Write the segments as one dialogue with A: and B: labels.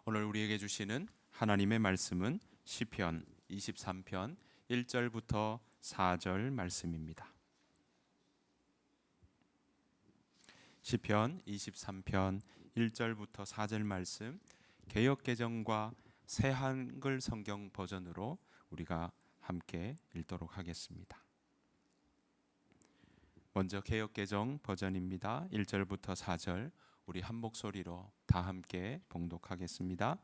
A: 오늘 우리에게 주시는 하나님의 말씀은 시편 23편 1절부터 4절 말씀입니다. 시편 23편 1절부터 4절 말씀, 개역개정과 새한글 성경 버전으로 우리가 함께 읽도록 하겠습니다. 먼저 개역개정 버전입니다. 1절부터 4절 우리 한 목소리로 다 함께 봉독하겠습니다.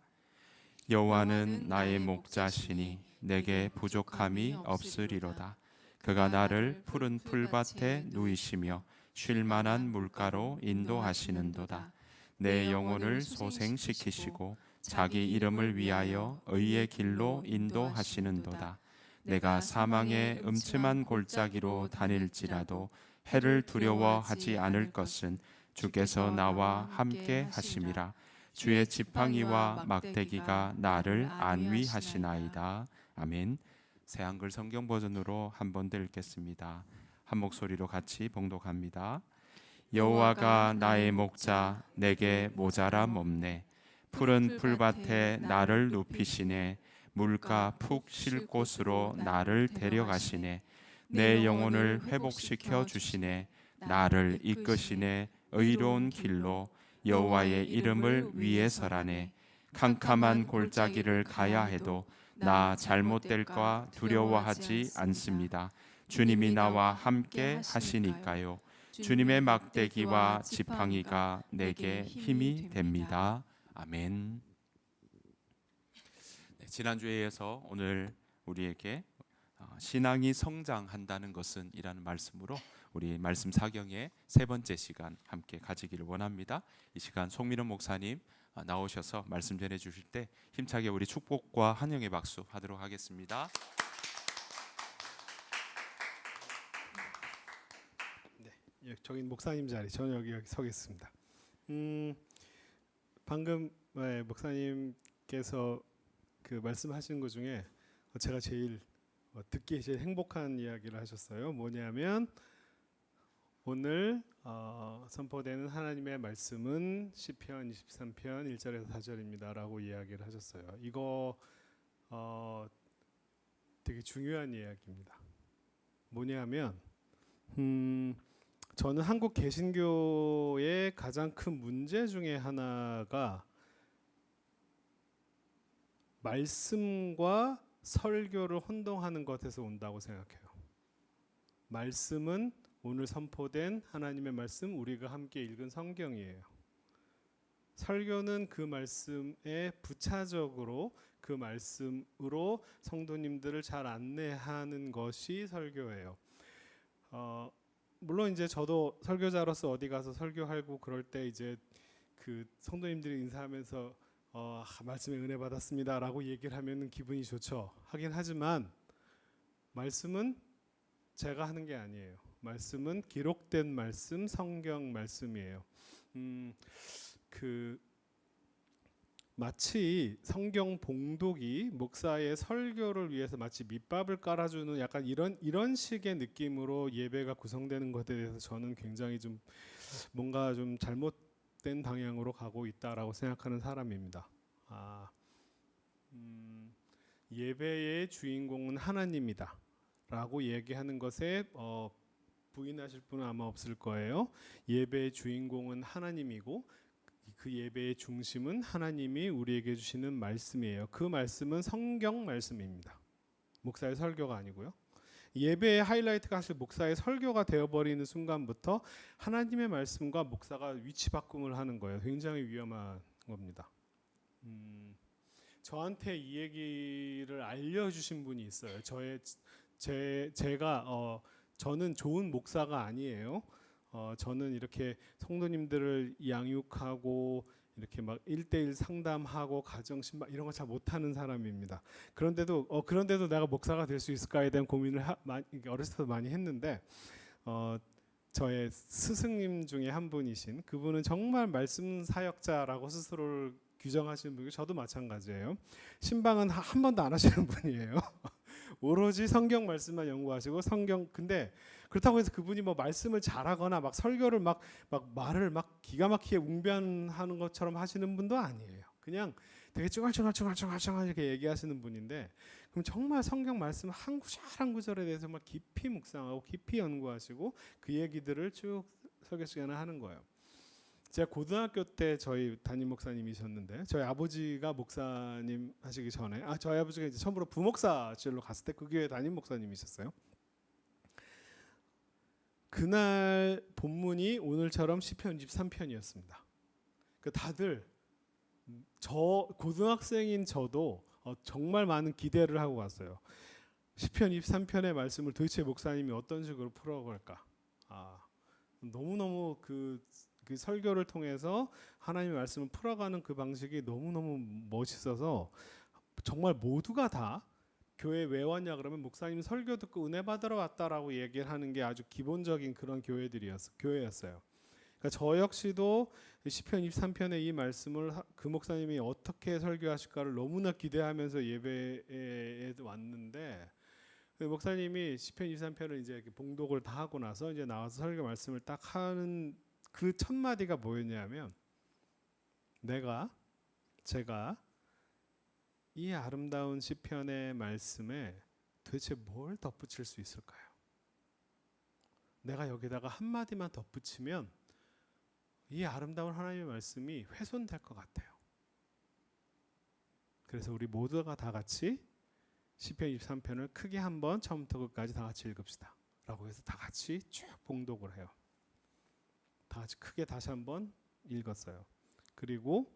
A: 여호와는 나의 목자시니 내게 부족함이 없으리로다. 그가 나를 푸른 풀밭에 누이시며 쉴 만한 물가로 인도하시는도다. 내 영혼을 소생시키시고 자기 이름을 위하여 의의 길로 인도하시는도다. 내가 사망의 음침한 골짜기로 다닐지라도 해를 두려워하지 않을 것은 주께서 나와 함께 하심이라. 주의 지팡이와 막대기가 나를 안위하시나이다. 아멘. 새한글 성경 버전으로 한 번 더 읽겠습니다. 한 목소리로 같이 봉독합니다. 여호와가 나의 목자, 내게 모자람 없네. 푸른 풀밭에 나를 눕히시네. 물가 푹 쉴 곳으로 나를 데려가시네. 내 영혼을 회복시켜 주시네. 나를 이끄시네. 의로운 길로 여호와의 이름을 위해서라네. 캄캄한 골짜기를 가야 해도 나 잘못될까 두려워하지 않습니다. 주님이 나와 함께 하시니까요. 주님의 막대기와 지팡이가 내게 힘이 됩니다. 아멘. 지난주에 이어서 오늘 우리에게 신앙이 성장한다는 것은 이라는 말씀으로 우리 말씀 사경의 세 번째 시간 함께 가지기를 원합니다. 이 시간 송민원 목사님 나오셔서 말씀 전해 주실 때 힘차게 우리 축복과 환영의 박수 하도록 하겠습니다.
B: 네, 저기 목사님 자리, 저는 여기 서겠습니다. 방금 목사님께서 그 말씀하신 것 중에 제가 제일 듣기 제일 행복한 이야기를 하셨어요. 뭐냐면 오늘 선포되는 하나님의 말씀은 시편 23편 1절에서 4절입니다 라고 이야기를 하셨어요. 이거 되게 중요한 이야기입니다. 뭐냐면 저는 한국 개신교의 가장 큰 문제 중에 하나가 말씀과 설교를 혼동하는 것에서 온다고 생각해요. 말씀은 오늘 선포된 하나님의 말씀, 우리가 함께 읽은 성경이에요. 설교는 그 말씀에 부차적으로 그 말씀으로 성도님들을 잘 안내하는 것이 설교예요. 물론 이제 저도 설교자로서 어디 가서 설교하고 그럴 때 이제 그 성도님들이 인사하면서 말씀에 은혜 받았습니다라고 얘기를 하면 기분이 좋죠. 하긴 하지만 말씀은 제가 하는 게 아니에요. 말씀은 기록된 말씀, 성경 말씀이에요. 마치 성경 봉독이 목사의 설교를 위해서 마치 밑밥을 깔아주는 약간 이런 식의 느낌으로 예배가 구성되는 것에 대해서 저는 굉장히 좀 뭔가 좀 잘못된 방향으로 가고 있다라고 생각하는 사람입니다. 예배의 주인공은 하나님이다 라고 얘기하는 것에 부인하실 분은 아마 없을 거예요. 예배의 주인공은 하나님이고 그 예배의 중심은 하나님이 우리에게 주시는 말씀이에요. 그 말씀은 성경 말씀입니다. 목사의 설교가 아니고요. 예배의 하이라이트가 사실 목사의 설교가 되어버리는 순간부터 하나님의 말씀과 목사가 위치 바꿈을 하는 거예요. 굉장히 위험한 겁니다. 저한테 이 얘기를 알려주신 분이 있어요. 저는 좋은 목사가 아니에요. 저는 이렇게 성도님들을 양육하고 이렇게 막 1대1 상담하고 가정신방 이런 거 잘 못하는 사람입니다. 그런데도 내가 목사가 될 수 있을까에 대한 고민을 어렸을 때 많이 했는데 저의 스승님 중에 한 분이신 그분은 정말 말씀 사역자라고 스스로를 규정하시는 분이고 저도 마찬가지예요. 신방은 한 번도 안 하시는 분이에요. 오로지 성경 말씀만 연구하시고 근데 그렇다고 해서 그분이 뭐 말씀을 잘하거나 막 설교를 막 말을 막 기가 막히게 웅변하는 것처럼 하시는 분도 아니에요. 그냥 되게 쭈글쭈글쭈글쭈글 이렇게 얘기하시는 분인데, 그럼 정말 성경 말씀 한 구절 한 구절에 대해서 정말 깊이 묵상하고 깊이 연구하시고 그 얘기들을 쭉 설교 시간에 하는 거예요. 제가 고등학교 때 저희 담임 목사님이셨는데, 저희 아버지가 목사님 하시기 전에 저희 아버지가 이제 처음으로 부목사실로 갔을 때 그 교회 담임 목사님이셨어요. 그날 본문이 오늘처럼 시편 23편이었습니다. 그 다들 저 고등학생인 저도 정말 많은 기대를 하고 갔어요. 시편 23편의 말씀을 도대체 목사님이 어떤 식으로 풀어갈까? 너무너무 그 설교를 통해서 하나님의 말씀을 풀어가는 그 방식이 너무너무 멋있어서 정말 모두가 다 교회 왜 왔냐 그러면 목사님 설교 듣고 은혜 받으러 왔다라고 얘기를 하는 게 아주 기본적인 그런 교회였어요. 그러니까 저 역시도 시편 23편의 이 말씀을 그 목사님이 어떻게 설교하실까를 너무나 기대하면서 예배에 왔는데, 목사님이 시편 23편을 이제 이렇게 봉독을 다 하고 나서 이제 나와서 설교 말씀을 딱 하는 그 첫 마디가 뭐였냐면, 제가 이 아름다운 시편의 말씀에 도대체 뭘 덧붙일 수 있을까요? 내가 여기다가 한 마디만 덧붙이면 이 아름다운 하나님의 말씀이 훼손될 것 같아요. 그래서 우리 모두가 다 같이 시편 23편을 크게 한번 처음부터 끝까지 다 같이 읽읍시다 라고 해서 다 같이 쭉 봉독을 해요. 다 같이 크게 다시 한번 읽었어요. 그리고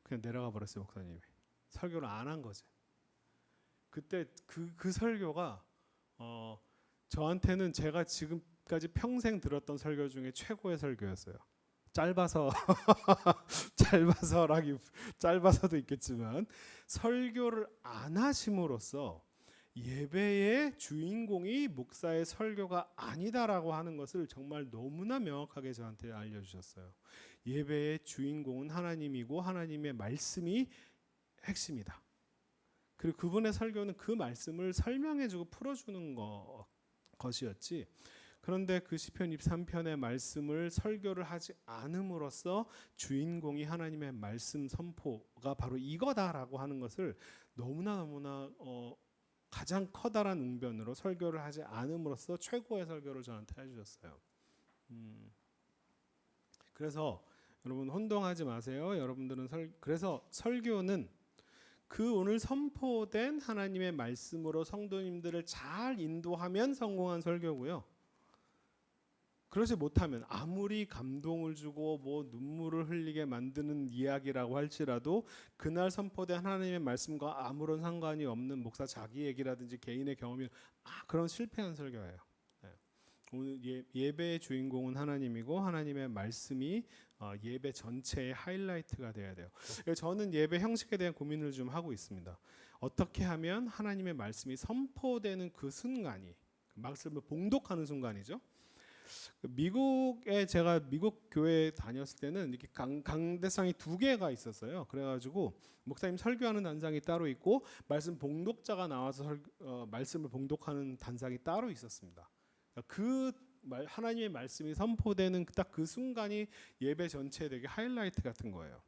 B: 그냥 내려가 버렸어요. 목사님이 설교를 안 한 거지. 그때 그 설교가 저한테는 제가 지금까지 평생 들었던 설교 중에 최고의 설교였어요. 짧아서도 있겠지만 설교를 안 하심으로써 예배의 주인공이 목사의 설교가 아니다라고 하는 것을 정말 너무나 명확하게 저한테 알려주셨어요. 예배의 주인공은 하나님이고 하나님의 말씀이 핵심이다. 그리고 그분의 설교는 그 말씀을 설명해주고 풀어주는 것이었지. 그런데 그 시편 23편의 말씀을 설교를 하지 않음으로써 주인공이 하나님의 말씀 선포가 바로 이거다라고 하는 것을 너무나 가장 커다란 웅변으로 설교를 하지 않음으로써 최고의 설교를 저한테 해주셨어요. 그래서 여러분 혼동하지 마세요. 여러분들은 그래서 설교는 그 오늘 선포된 하나님의 말씀으로 성도님들을 잘 인도하면 성공한 설교고요. 그러지 못하면 아무리 감동을 주고 뭐 눈물을 흘리게 만드는 이야기라고 할지라도 그날 선포된 하나님의 말씀과 아무런 상관이 없는 목사 자기 얘기라든지 개인의 경험이 그런 실패한 설교예요. 오늘 예배의 주인공은 하나님이고 하나님의 말씀이 예배 전체의 하이라이트가 돼야 돼요. 저는 예배 형식에 대한 고민을 좀 하고 있습니다. 어떻게 하면 하나님의 말씀이 선포되는 그 순간이, 말씀을 봉독하는 순간이죠. 제가 미국 교회에 다녔을 때는 이렇게 강대상이 2개가 있었어요. 그래가지고 목사님 설교하는 단상이 따로 있고 말씀 봉독자가 나와서 말씀을 봉독하는 단상이 따로 있었습니다. 하나님의 말씀이 선포되는 딱 그 순간이 예배 전체에 되게 하이라이트 같은 거예요.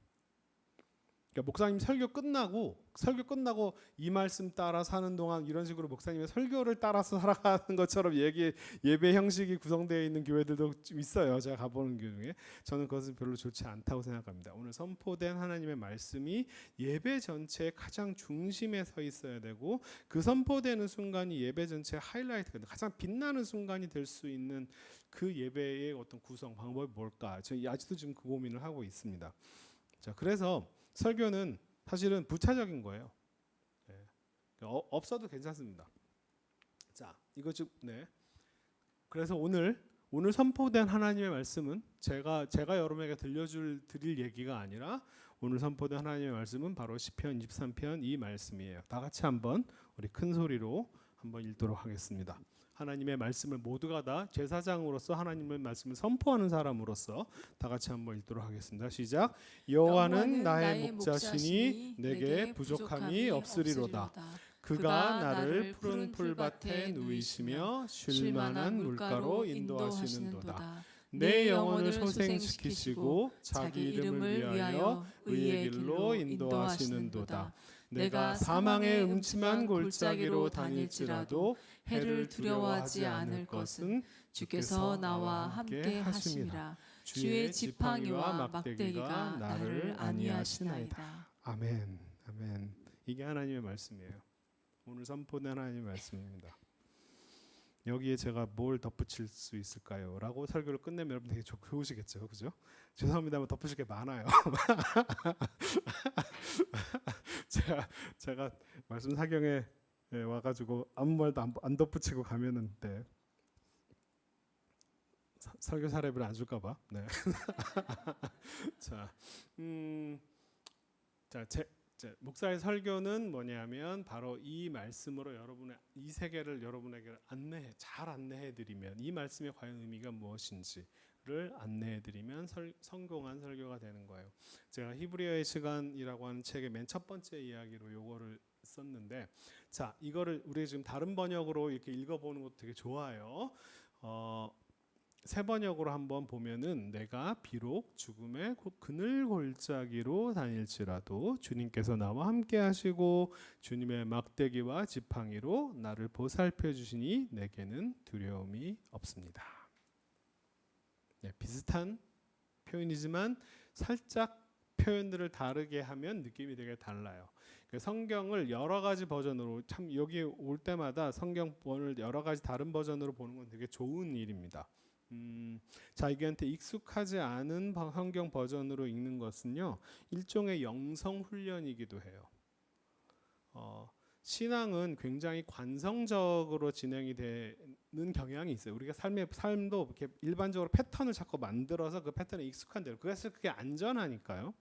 B: 그러니까 목사님 설교 끝나고 이 말씀 따라 사는 동안 이런 식으로 목사님의 설교를 따라서 살아가는 것처럼 예배 형식이 구성되어 있는 교회들도 좀 있어요. 제가 가보는 교회 중에. 저는 그것은 별로 좋지 않다고 생각합니다. 오늘 선포된 하나님의 말씀이 예배 전체의 가장 중심에 서 있어야 되고, 그 선포되는 순간이 예배 전체의 하이라이트가 가장 빛나는 순간이 될 수 있는 그 예배의 어떤 구성 방법이 뭘까? 저 아직도 지금 그 고민을 하고 있습니다. 자, 그래서 설교는 사실은 부차적인 거예요. 없어도 괜찮습니다. 자, 이거 좀 그래서 오늘 선포된 하나님의 말씀은 제가 여러분에게 드릴 얘기가 아니라 오늘 선포된 하나님의 말씀은 바로 시편 23편 이 말씀이에요. 다 같이 한번 우리 큰 소리로 한번 읽도록 하겠습니다. 하나님의 말씀을 모두가 다 제사장으로서 하나님의 말씀을 선포하는 사람으로서 다 같이 한번 읽도록 하겠습니다. 시작. 여호와는 나의 목자시니 내게 부족함이 없으리로다. 그가 나를 푸른 풀밭에 누이시며 쉴만한 물가로 인도하시는도다. 내 영혼을 소생시키시고 자기 이름을 위하여 의의 길로 인도하시는도다. 내가 사망의 음침한 골짜기로 다닐지라도 해를 두려워하지 않을 것은 주께서 나와 함께 하심이라. 주의 지팡이와 막대기가 나를 안위하시나이다. 아멘. 아멘. 이게 하나님의 말씀이에요. 오늘 선포된 하나님의 말씀입니다. 여기에 제가 뭘 덧붙일 수 있을까요? 라고 설교를 끝내면 여러분 되게 좋으시겠죠, 그죠? 죄송합니다만 덧붙일 게 많아요. 제가 말씀 사경에 와가지고 아무 말도 안 덧붙이고 가면은 설교 사례를 안 줄까봐. 네. 목사의 설교는 뭐냐면 바로 이 말씀으로 여러분의 이 세계를 여러분에게 잘 안내해드리면 이 말씀의 과연 의미가 무엇인지를 안내해드리면 성공한 설교가 되는 거예요. 제가 히브리어의 시간이라고 하는 책의 맨 첫 번째 이야기로 요거를 썼는데, 자 이거를 우리 지금 다른 번역으로 이렇게 읽어보는 것도 되게 좋아요. 새 번역으로 한번 보면은 내가 비록 죽음의 그늘 골짜기로 다닐지라도 주님께서 나와 함께 하시고 주님의 막대기와 지팡이로 나를 보살펴 주시니 내게는 두려움이 없습니다. 네, 비슷한 표현이지만 살짝 표현들을 다르게 하면 느낌이 되게 달라요. 성경을 여러 가지 버전으로 참 여기 올 때마다 성경본을 여러 가지 다른 버전으로 보는 건 되게 좋은 일입니다. 자기한테 익숙하지 않은 성경 버전으로 읽는 것은요 일종의 영성 훈련이기도 해요. 신앙은 굉장히 관성적으로 진행이 되는 경향이 있어요. 우리가 삶도 이렇게 일반적으로 패턴을 자꾸 만들어서 그 패턴에 익숙한 대로, 그래서 그게 안전하니까요.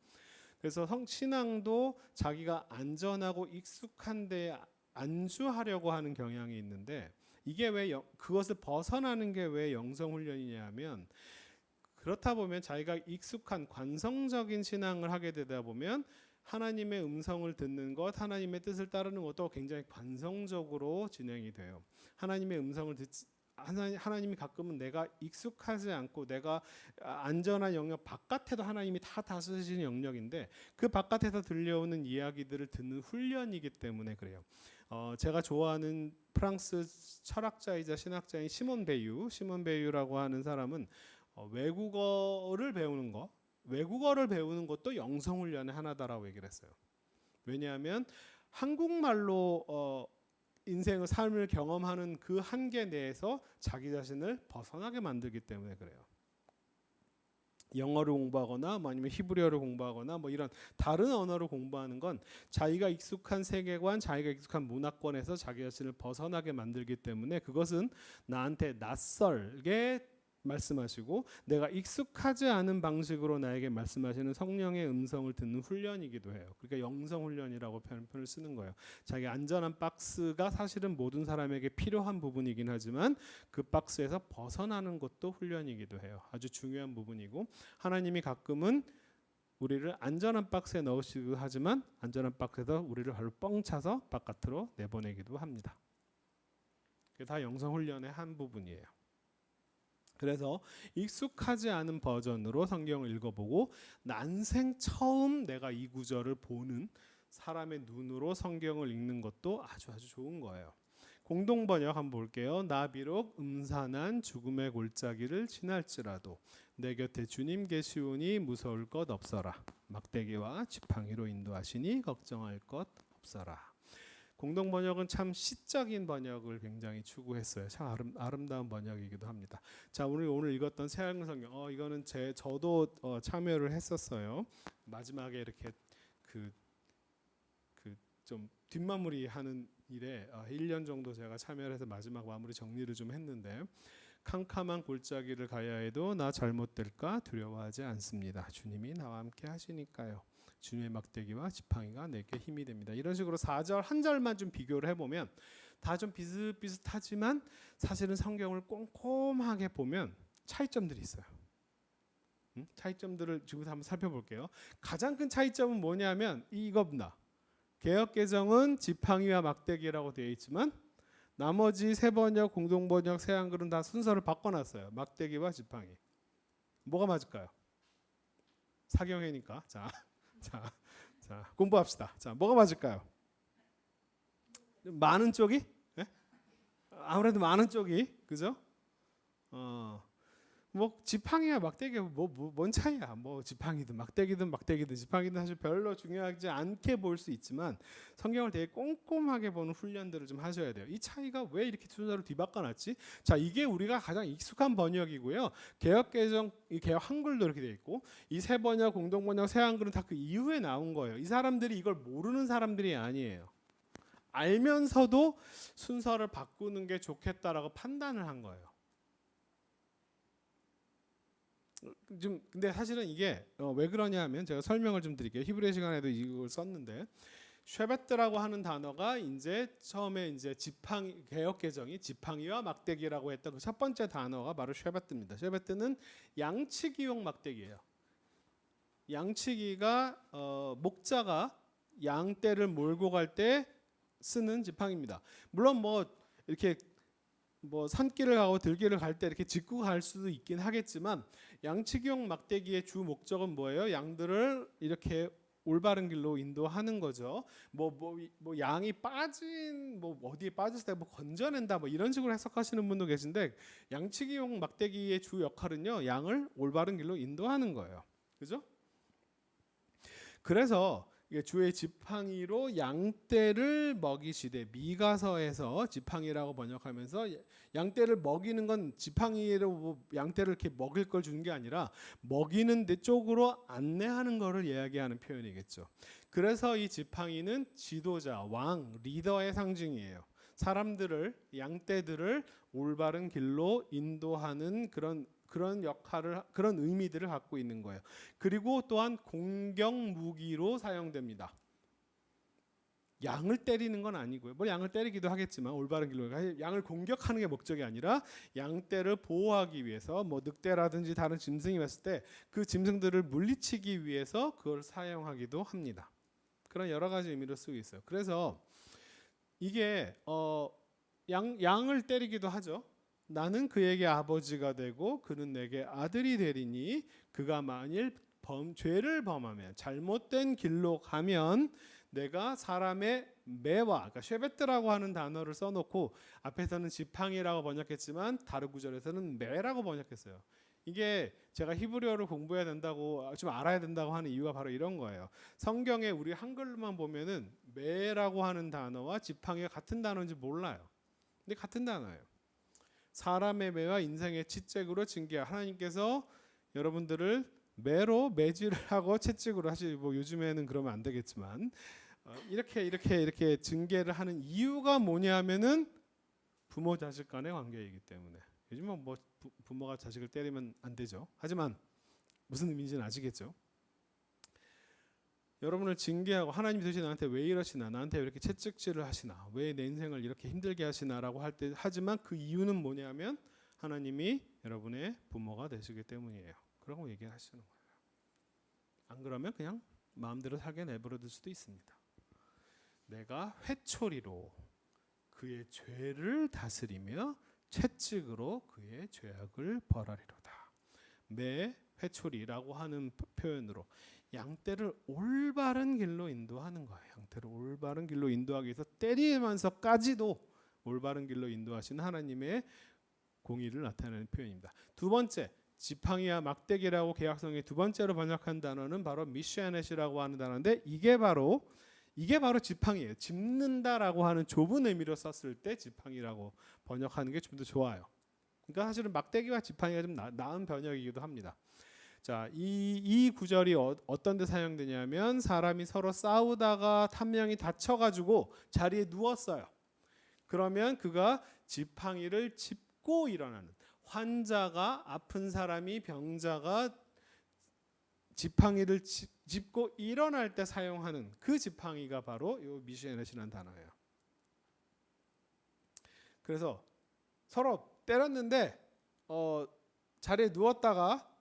B: 그래서 신앙도 자기가 안전하고 익숙한 데 안주하려고 하는 경향이 있는데, 이게 왜 그것을 벗어나는 게 왜 영성 훈련이냐면, 그렇다 보면 자기가 익숙한 관성적인 신앙을 하게 되다 보면 하나님의 음성을 듣는 것, 하나님의 뜻을 따르는 것도 굉장히 관성적으로 진행이 돼요. 하나님의 음성을 하나님이 가끔은 내가 익숙하지 않고 내가 안전한 영역 바깥에도 하나님이 다 다스리시는 영역인데 그 바깥에서 들려오는 이야기들을 듣는 훈련이기 때문에 그래요. 제가 좋아하는 프랑스 철학자이자 신학자인 시몬 베유라고 하는 사람은 외국어를 배우는 것도 영성훈련의 하나다라고 얘기를 했어요. 왜냐하면 한국말로 인생의 삶을 경험하는 그 한계 내에서 자기 자신을 벗어나게 만들기 때문에 그래요. 영어를 공부하거나 아니면 히브리어를 공부하거나 이런 다른 언어를 공부하는 건 자기가 익숙한 세계관, 자기가 익숙한 문화권에서 자기 자신을 벗어나게 만들기 때문에 그것은 나한테 낯설게 말씀하시고 내가 익숙하지 않은 방식으로 나에게 말씀하시는 성령의 음성을 듣는 훈련이기도 해요. 그러니까 영성 훈련이라고 표현을 쓰는 거예요. 자기 안전한 박스가 사실은 모든 사람에게 필요한 부분이긴 하지만 그 박스에서 벗어나는 것도 훈련이기도 해요. 아주 중요한 부분이고, 하나님이 가끔은 우리를 안전한 박스에 넣으시기도 하지만 안전한 박스에서 우리를 발로 뻥 차서 바깥으로 내보내기도 합니다. 그게 다 영성 훈련의 한 부분이에요. 그래서 익숙하지 않은 버전으로 성경을 읽어보고 난생 처음 내가 이 구절을 보는 사람의 눈으로 성경을 읽는 것도 아주 좋은 거예요. 공동번역 한번 볼게요. 나 비록 음산한 죽음의 골짜기를 지날지라도 내 곁에 주님 계시오니 무서울 것 없어라. 막대기와 지팡이로 인도하시니 걱정할 것 없어라. 공동번역은 참 시적인 번역을 굉장히 추구했어요. 참 아름다운 번역이기도 합니다. 자, 오늘 읽었던 새하얀 성경, 이거는 저도 참여를 했었어요. 마지막에 이렇게 좀 뒷마무리하는 일에 1년 정도 제가 참여를 해서 마지막 마무리 정리를 좀 했는데, 캄캄한 골짜기를 가야 해도 나 잘못될까 두려워하지 않습니다. 주님이 나와 함께 하시니까요. 주님의 막대기와 지팡이가 내게 힘이 됩니다. 이런 식으로 4절 한 절만 좀 비교를 해보면 다 좀 비슷비슷하지만 사실은 성경을 꼼꼼하게 보면 차이점들이 있어요. 차이점들을 지금부터 한번 살펴볼게요. 가장 큰 차이점은 뭐냐면 이겁니다. 개역개정은 지팡이와 막대기라고 되어 있지만 나머지 새 번역, 공동번역, 새한글은 다 순서를 바꿔놨어요. 막대기와 지팡이. 뭐가 맞을까요? 사경회니까. 자, 공부합시다. 자, 뭐가 맞을까요? 많은 쪽이? 예? 아무래도 많은 쪽이, 그죠? 뭐 지팡이야 막대기 뭔 차이야? 뭐 지팡이든 막대기든 지팡이든 사실 별로 중요하지 않게 보일 수 있지만 성경을 되게 꼼꼼하게 보는 훈련들을 좀 하셔야 돼요. 이 차이가 왜 이렇게 순서를 뒤바꿔놨지? 자, 이게 우리가 가장 익숙한 번역이고요. 개혁개정, 이 개혁 한글도 이렇게 돼 있고 이 새 번역, 공동 번역, 새 한글은 다 그 이후에 나온 거예요. 이 사람들이 이걸 모르는 사람들이 아니에요. 알면서도 순서를 바꾸는 게 좋겠다라고 판단을 한 거예요. 좀 근데 사실은 이게 왜 그러냐면 제가 설명을 좀 드릴게요. 히브리 시간에도 이걸 썼는데 쉐베트라고 하는 단어가 이제 처음에 이제 지팡이 개혁 개정이 지팡이와 막대기라고 했던 그 첫 번째 단어가 바로 쉐베트입니다. 쉐베트는 양치기용 막대기예요. 양치기가 목자가 양떼를 몰고 갈 때 쓰는 지팡이입니다. 물론 뭐 이렇게 뭐 산길을 가고 들길을 갈 때 이렇게 짚고 갈 수도 있긴 하겠지만 양치기용 막대기의 주 목적은 뭐예요? 양들을 이렇게 올바른 길로 인도하는 거죠. 뭐 양이 빠진 뭐 어디에 빠졌을 때 뭐 건져낸다 뭐 이런 식으로 해석하시는 분도 계신데 양치기용 막대기의 주 역할은요 양을 올바른 길로 인도하는 거예요. 그죠? 그래서 이게 주의 지팡이로 양떼를 먹이시되 미가서에서 지팡이라고 번역하면서 양떼를 먹이는 건 지팡이로 뭐 양떼를 이렇게 먹일 걸 주는 게 아니라 먹이는 데 쪽으로 안내하는 거를 이야기하는 표현이겠죠. 그래서 이 지팡이는 지도자, 왕, 리더의 상징이에요. 사람들을 양떼들을 올바른 길로 인도하는 그런 역할을 그런 의미들을 갖고 있는 거예요. 그리고 또한 공격 무기로 사용됩니다. 양을 때리는 건 아니고요. 뭐 양을 때리기도 하겠지만 올바른 길로 양을 공격하는 게 목적이 아니라 양떼를 보호하기 위해서 뭐 늑대라든지 다른 짐승이 왔을 때 그 짐승들을 물리치기 위해서 그걸 사용하기도 합니다. 그런 여러 가지 의미로 쓰고 있어요. 그래서 이게 양을 때리기도 하죠. 나는 그에게 아버지가 되고 그는 내게 아들이 되리니 그가 만일 죄를 범하면 잘못된 길로 가면 내가 사람의 매와 그러니까 쉐베트라고 하는 단어를 써놓고 앞에서는 지팡이라고 번역했지만 다른 구절에서는 매라고 번역했어요. 이게 제가 히브리어를 공부해야 된다고 좀 알아야 된다고 하는 이유가 바로 이런 거예요. 성경에 우리 한글로만 보면은 매라고 하는 단어와 지팡이가 같은 단어인지 몰라요. 근데 같은 단어예요. 사람의 매와 인생의 채찍으로 징계. 하나님께서 여러분들을 매로 매질을 하고 채찍으로 하시. 뭐 요즘에는 그러면 안 되겠지만 이렇게 징계를 하는 이유가 뭐냐면은 부모 자식 간의 관계이기 때문에. 요즘은 뭐 부모가 자식을 때리면 안 되죠. 하지만 무슨 의미인지는 아시겠죠? 여러분을 징계하고 하나님이 도대체 나한테 왜 이러시나, 나한테 왜 이렇게 채찍질을 하시나, 왜 내 인생을 이렇게 힘들게 하시나라고 할 때 하지만 그 이유는 뭐냐면 하나님이 여러분의 부모가 되시기 때문이에요. 그러고 얘기하시는 거예요. 안 그러면 그냥 마음대로 살게 내버려둘 수도 있습니다. 내가 회초리로 그의 죄를 다스리며 채찍으로 그의 죄악을 벌하리로다. 매 회초리라고 하는 표현으로 양떼를 올바른 길로 인도하는 거예요. 양떼를 올바른 길로 인도하기 위해서 때리면서까지도 올바른 길로 인도하시는 하나님의 공의를 나타내는 표현입니다. 두 번째, 지팡이와 막대기라고 개혁성의 두 번째로 번역한 단어는 바로 미시아넷이라고 하는 단어인데 이게 바로 지팡이에요. 짚는다라고 하는 좁은 의미로 썼을 때 지팡이라고 번역하는 게 좀 더 좋아요. 그러니까 사실은 막대기와 지팡이가 좀 나은 번역이기도 합니다. 자, 이 구절이 어떤 데 사용되냐면 사람이 서로 싸우다가 한 명이 다쳐가지고 자리에 누웠어요. 그러면 그가 지팡이를 짚고 일어나는, 환자가, 아픈 사람이, 병자가 지팡이를 짚고 일어날 때 사용하는 그 지팡이가 바로 이 미시에넷이라는 단어예요. 그래서 서로 때렸는데 자리에 누웠다가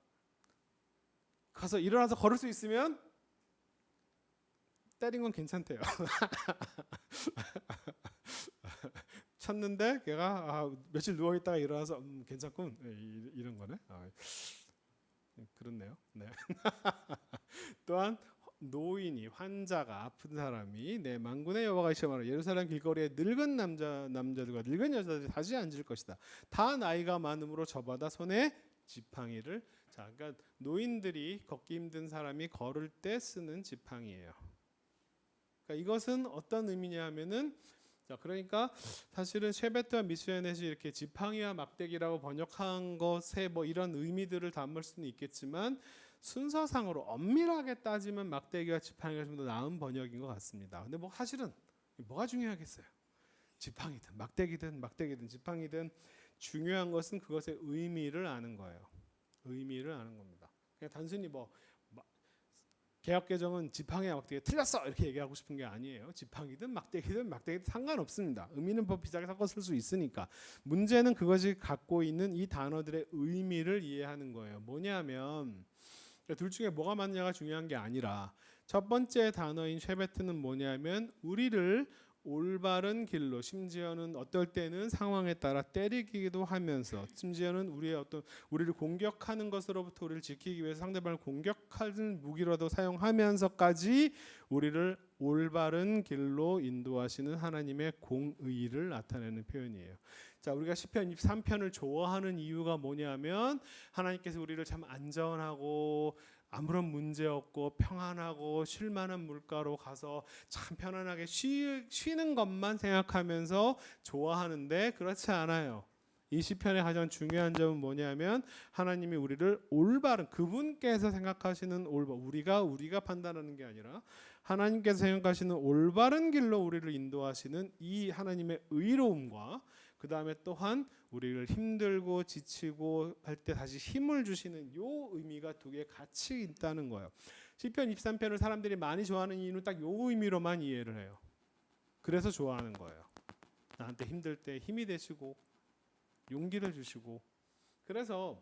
B: 가서 일어나서 걸을 수 있으면 때린 건 괜찮대요. 쳤는데 걔가 며칠 누워 있다가 일어나서 괜찮군 이런 거네. 그렇네요. 네. 또한 노인이 환자가 아픈 사람이 내 만군의 여호와가 시험하러 예루살렘 길거리에 늙은 남자들과 늙은 여자들이 다시 앉을 것이다. 다 나이가 많음으로 저마다 손에 지팡이를 그러니까 노인들이 걷기 힘든 사람이 걸을 때 쓰는 지팡이에요. 그러니까 이것은 어떤 의미냐 하면은 그러니까 사실은 쉐베트와 미스연넷이 이렇게 지팡이와 막대기라고 번역한 것에 뭐 이런 의미들을 담을 수는 있겠지만 순서상으로 엄밀하게 따지면 막대기와 지팡이가 좀 더 나은 번역인 것 같습니다. 근데 뭐 사실은 뭐가 중요하겠어요? 지팡이든 막대기든 지팡이든 중요한 것은 그것의 의미를 아는 거예요. 의미를 아는 겁니다. 그냥 단순히 뭐 개혁개정은 지팡이와 막대기 틀렸어 이렇게 얘기하고 싶은 게 아니에요. 지팡이든 막대기든 상관없습니다. 의미는 뭐 비슷하게 섞어 쓸 수 있으니까. 문제는 그것이 갖고 있는 이 단어들의 의미를 이해하는 거예요. 뭐냐면 둘 중에 뭐가 맞냐가 중요한 게 아니라 첫 번째 단어인 쉐베트는 뭐냐면 우리를 올바른 길로, 심지어는 어떨 때는 상황에 따라 때리기도 하면서, 심지어는 우리를 공격하는 것으로부터 우리를 지키기 위해서 상대방을 공격하는 무기로도 사용하면서까지 우리를 올바른 길로 인도하시는 하나님의 공의를 나타내는 표현이에요. 자, 우리가 시편 23편을 좋아하는 이유가 뭐냐면 하나님께서 우리를 참 안전하고 아무런 문제 없고 평안하고 쉴만한 물가로 가서 참 편안하게 쉬는 것만 생각하면서 좋아하는데 그렇지 않아요. 이 시편의 가장 중요한 점은 뭐냐면 하나님이 우리를 올바른 그분께서 생각하시는 우리가 판단하는 게 아니라 하나님께서 생각하시는 올바른 길로 우리를 인도하시는 이 하나님의 의로움과 그 다음에 또한 우리를 힘들고 지치고 할 때 다시 힘을 주시는 요 의미가 두 개 같이 있다는 거예요. 시편 23편을 사람들이 많이 좋아하는 이유는 딱 요 의미로만 이해를 해요. 그래서 좋아하는 거예요. 나한테 힘들 때 힘이 되시고 용기를 주시고, 그래서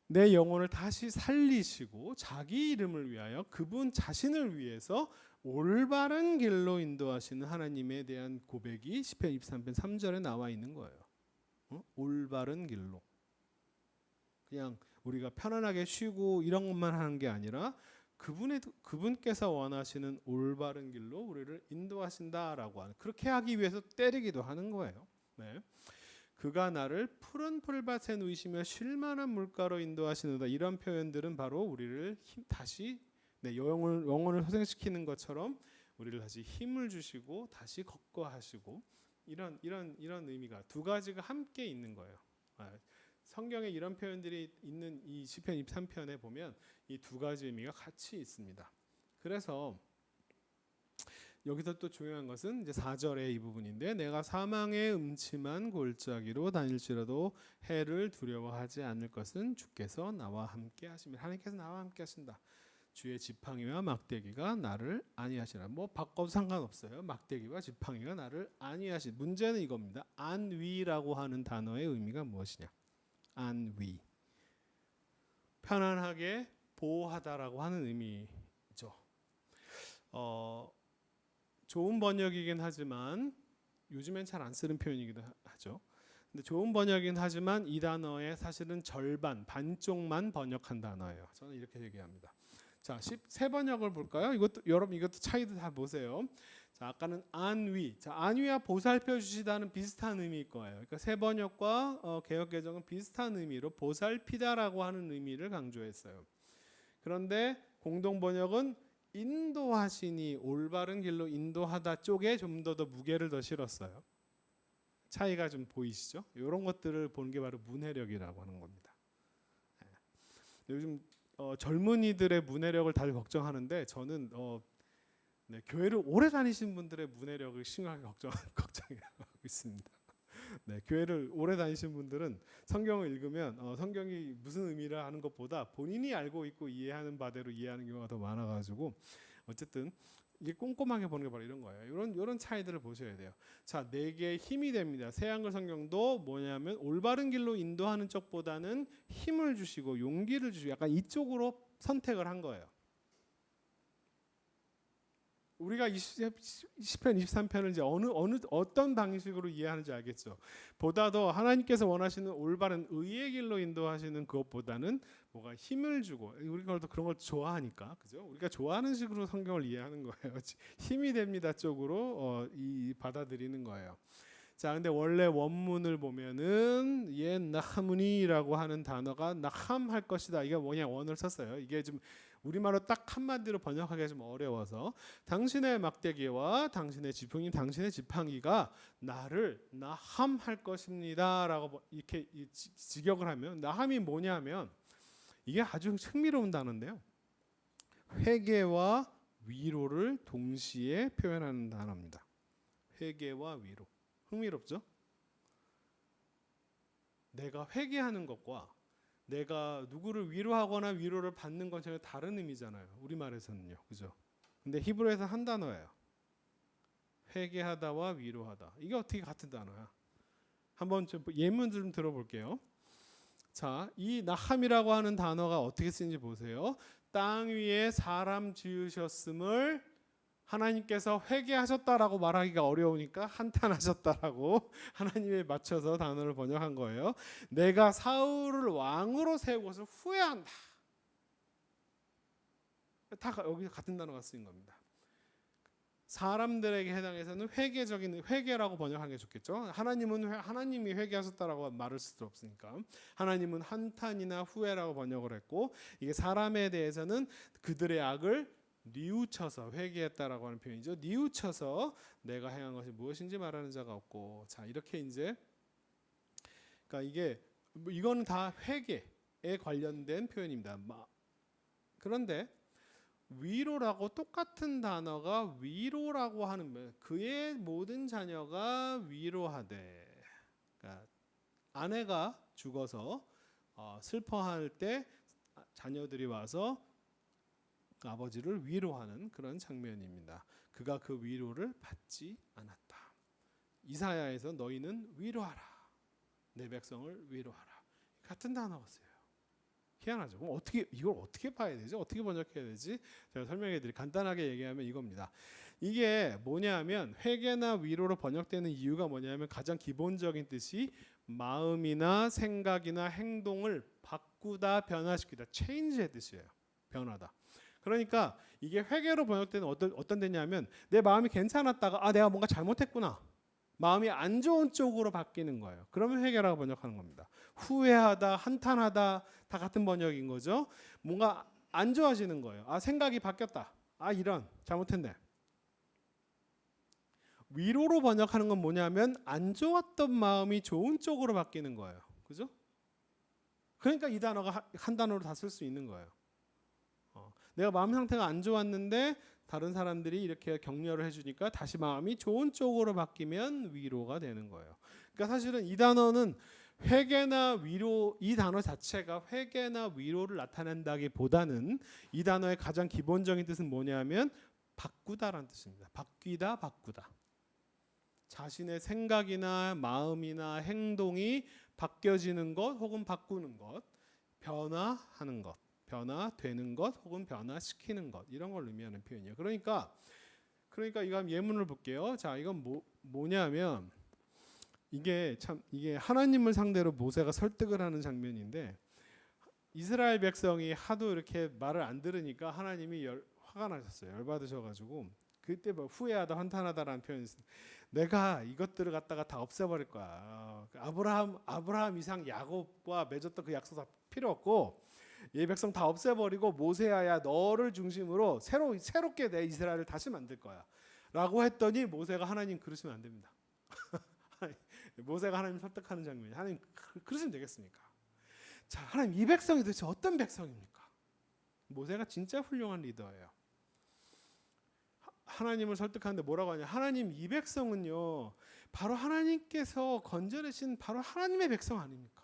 B: 내 영혼을 다시 살리시고 자기 이름을 위하여 그분 자신을 위해서 올바른 길로 인도하시는 하나님에 대한 고백이 시편 23편 3절에 나와 있는 거예요. 올바른 길로. 그냥 우리가 편안하게 쉬고 이런 것만 하는 게 아니라 그분께서 원하시는 올바른 길로 우리를 인도하신다라고 하는, 그렇게 하기 위해서 때리기도 하는 거예요. 네. 그가 나를 푸른 풀밭에 누이시며 쉴만한 물가로 인도하시는다. 이런 표현들은 바로 우리를 다시 영혼을 소생시키는 것처럼 우리를 다시 힘을 주시고 다시 걷게 하시고 이런 의미가 두 가지가 함께 있는 거예요. 성경에 이런 표현들이 있는 이 시편 23편에 보면 이 두 가지 의미가 같이 있습니다. 그래서 여기서 또 중요한 것은 이제 4절의 이 부분인데, 내가 사망의 음침한 골짜기로 다닐지라도 해를 두려워하지 않을 것은 주께서 나와 함께 하시며, 하나님께서 나와 함께 하신다. 주의 지팡이와 막대기가 나를 안위하시라. 뭐 바꿔도 상관없어요. 막대기와 지팡이가 나를 안위하시. 문제는 이겁니다. 안위라고 하는 단어의 의미가 무엇이냐? 안위. 편안하게 보호하다라고 하는 의미죠. 좋은 번역이긴 하지만 요즘엔 잘 안 쓰는 표현이기도 하죠. 근데 좋은 번역이긴 하지만 이 단어의 사실은 반쪽만 번역한 단어예요. 저는 이렇게 얘기합니다. 자, 13번역을 볼까요? 여러분 이것도 차이도 다 보세요. 자, 아까는 안위. 자, 안위와 보살펴 주시다는 비슷한 의미일 거예요. 그러니까 새 번역과 개역개정은 비슷한 의미로 보살피다라고 하는 의미를 강조했어요. 그런데 공동 번역은 인도하시니, 올바른 길로 인도하다 쪽에 좀 더 무게를 더 실었어요. 차이가 좀 보이시죠? 이런 것들을 보는 게 바로 문해력이라고 하는 겁니다. 요즘 젊은이들의 문해력을 다들 걱정하는데 저는 교회를 오래 다니신 분들의 문해력을 심하게 걱정하고 있습니다. 네, 교회를 오래 다니신 분들은 성경을 읽으면 성경이 무슨 의미를 하는 것보다 본인이 알고 있고 이해하는 바대로 이해하는 경우가 더 많아가지고, 어쨌든 이게 꼼꼼하게 보는 게 바로 이런 거예요. 이런 차이들을 보셔야 돼요. 자, 내게 힘이 됩니다. 새한글 성경도 뭐냐면 올바른 길로 인도하는 쪽보다는 힘을 주시고 용기를 주시고 약간 이쪽으로 선택을 한 거예요. 우리가 20편, 23편을 이제 어떤 방식으로 이해하는지 알겠죠. 보다도 하나님께서 원하시는 올바른 의의 길로 인도하시는 그것보다는 뭐가 힘을 주고 우리가 그런 걸 좋아하니까 그죠? 우리가 좋아하는 식으로 성경을 이해하는 거예요. 힘이 됩니다 쪽으로 받아들이는 거예요. 자, 근데 원래 원문을 보면은 나하무니라고 하는 단어가 나함할 것이다. 이게 뭐냐 원을 썼어요. 이게 좀 우리말로 딱 한마디로 번역하기가 좀 어려워서 당신의 막대기와 당신의 지팡이, 당신의 지팡이가 나를 나함할 것입니다라고 이렇게 직역을 하면 나함이 뭐냐면 이게 아주 흥미로운 단어인데요. 회개와 위로를 동시에 표현하는 단어입니다. 회개와 위로. 흥미롭죠? 내가 회개하는 것과 내가 누구를 위로하거나 위로를 받는 건 전혀 다른 의미잖아요. 우리말에서는요. 그죠? 근데 히브리어에서 한 단어예요. 회개하다와 위로하다. 이게 어떻게 같은 단어야? 한번 좀 예문 좀 들어볼게요. 자, 이 나함이라고 하는 단어가 어떻게 쓰는지 보세요. 땅 위에 사람 지으셨음을 하나님께서 회개하셨다라고 말하기가 어려우니까 한탄하셨다라고 하나님에 맞춰서 단어를 번역한 거예요. 내가 사울을 왕으로 세운 것을 후회한다. 다 여기서 같은 단어가 쓰인 겁니다. 사람들에게 해당해서는 회개적인 회개라고 번역하는 게 좋겠죠. 하나님이 회개하셨다라고 말을 쓸 수 없으니까 하나님은 한탄이나 후회라고 번역을 했고 이게 사람에 대해서는 그들의 악을 뉘우쳐서 회개했다라고 하는 표현이죠. 뉘우쳐서 내가 행한 것이 무엇인지 말하는 자가 없고 자 이렇게 이제 그러니까 이거는 다 회개에 관련된 표현입니다. 그런데 위로라고 똑같은 단어가 위로라고 하는 그의 모든 자녀가 위로하되 그러니까 아내가 죽어서 슬퍼할 때 자녀들이 와서 아버지를 위로하는 그런 장면입니다. 그가 그 위로를 받지 않았다. 이사야에서 너희는 위로하라. 내 백성을 위로하라. 같은 단어가 써요. 희한하죠. 그럼 이걸 어떻게 봐야 되죠? 어떻게 번역해야 되지? 제가 설명해드릴게요. 간단하게 얘기하면 이겁니다. 이게 뭐냐면 회개나 위로로 번역되는 이유가 뭐냐면 가장 기본적인 뜻이 마음이나 생각이나 행동을 바꾸다 변화시키다 change의 뜻이에요. 변화다. 그러니까 이게 회개로 번역되는 어떤 데냐면 내 마음이 괜찮았다가 내가 뭔가 잘못했구나. 마음이 안 좋은 쪽으로 바뀌는 거예요. 그러면 회개라고 번역하는 겁니다. 후회하다, 한탄하다 다 같은 번역인 거죠. 뭔가 안 좋아지는 거예요. 생각이 바뀌었다. 이런 잘못했네. 위로로 번역하는 건 뭐냐면 안 좋았던 마음이 좋은 쪽으로 바뀌는 거예요. 그죠? 그러니까 이 단어가 한 단어로 다 쓸 수 있는 거예요. 내가 마음 상태가 안 좋았는데 다른 사람들이 이렇게 격려를 해주니까 다시 마음이 좋은 쪽으로 바뀌면 위로가 되는 거예요. 그러니까 사실은 이 단어는 회개나 위로 이 단어 자체가 회개나 위로를 나타낸다기보다는 이 단어의 가장 기본적인 뜻은 뭐냐면 바꾸다라는 뜻입니다. 바꾸다. 자신의 생각이나 마음이나 행동이 바뀌어지는 것 혹은 바꾸는 것, 변화하는 것. 변화되는 것 혹은 변화시키는 것 이런 걸 의미하는 표현이에요. 그러니까 이거 한번 예문을 볼게요. 자, 이건 뭐냐면 이게 하나님을 상대로 모세가 설득을 하는 장면인데 이스라엘 백성이 하도 이렇게 말을 안 들으니까 하나님이 화가 나셨어요. 열받으셔가지고 그때 후회하다 한탄하다라는 표현이 있어요. 내가 이것들을 갖다가 다 없애버릴 거야. 아브라함 이상 야곱과 맺었던 그 약속 다 필요 없고 이 백성 다 없애버리고 모세야 너를 중심으로 새롭게 내 이스라엘을 다시 만들 거야 라고 했더니 모세가 하나님 그러시면 안 됩니다. 모세가 하나님 설득하는 장면이 하나님 그러시면 되겠습니까? 자, 하나님 이 백성이 도대체 어떤 백성입니까? 모세가 진짜 훌륭한 리더예요. 하나님을 설득하는데 뭐라고 하냐? 하나님 이 백성은요 바로 하나님께서 건져내신 바로 하나님의 백성 아닙니까?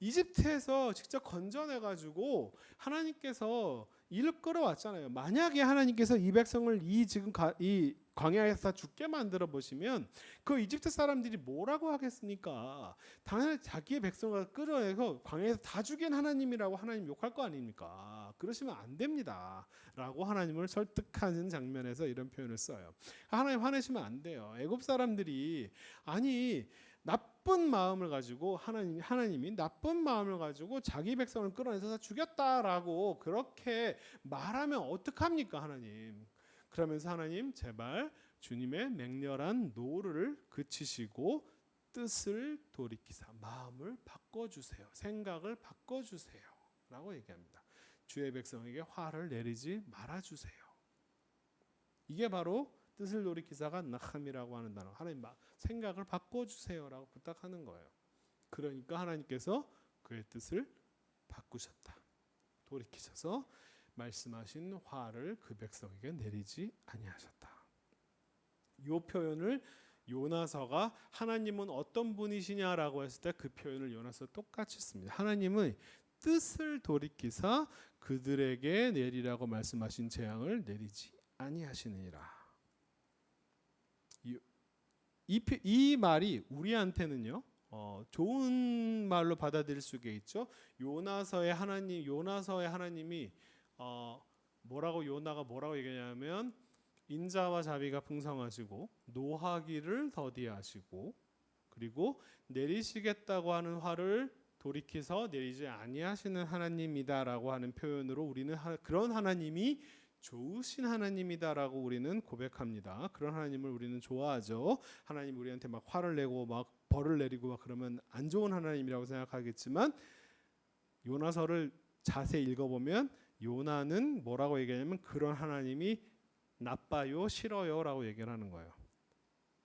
B: 이집트에서 직접 건져내가지고 하나님께서 이를 끌어왔잖아요. 만약에 하나님께서 이 백성을 이 광야에서 다 죽게 만들어 보시면 그 이집트 사람들이 뭐라고 하겠습니까? 당연히 자기의 백성을 끌어내서 광야에서 다 죽인 하나님이라고 하나님 욕할 거 아닙니까? 그러시면 안 됩니다. 라고 하나님을 설득하는 장면에서 이런 표현을 써요. 하나님 화내시면 안 돼요. 애굽 사람들이 아니 나쁜 마음을 가지고 하나님이 나쁜 마음을 가지고 자기 백성을 끌어내서 다 죽였다라고 그렇게 말하면 어떡합니까 하나님? 그러면서 하나님 제발 주님의 맹렬한 노를 그치시고 뜻을 돌이키사 마음을 바꿔주세요. 생각을 바꿔주세요. 라고 얘기합니다. 주의 백성에게 화를 내리지 말아주세요. 이게 바로 뜻을 돌이키사가 나함이라고 하는 단어. 하나님 생각을 바꿔주세요라고 부탁하는 거예요. 그러니까 하나님께서 그의 뜻을 바꾸셨다. 돌이키셔서 말씀하신 화를 그 백성에게 내리지 아니하셨다. 이 표현을 요나서가 하나님은 어떤 분이시냐라고 했을 때 그 표현을 요나서 똑같이 씁니다. 하나님의 뜻을 돌이키사 그들에게 내리라고 말씀하신 재앙을 내리지 아니하시느니라. 이 말이 우리한테는요 좋은 말로 받아들일 수가 있죠. 요나서의 하나님이 요나가 뭐라고 얘기하냐면 인자와 자비가 풍성하시고 노하기를 더디하시고 그리고 내리시겠다고 하는 화를 돌이켜서 내리지 아니하시는 하나님이다라고 하는 표현으로 우리는 그런 하나님이 좋으신 하나님이다라고 우리는 고백합니다. 그런 하나님을 우리는 좋아하죠. 하나님 우리한테 막 화를 내고 막 벌을 내리고 막 그러면 안 좋은 하나님이라고 생각하겠지만 요나서를 자세히 읽어보면 요나는 뭐라고 얘기하냐면 그런 하나님이 나빠요, 싫어요라고 얘기를 하는 거예요.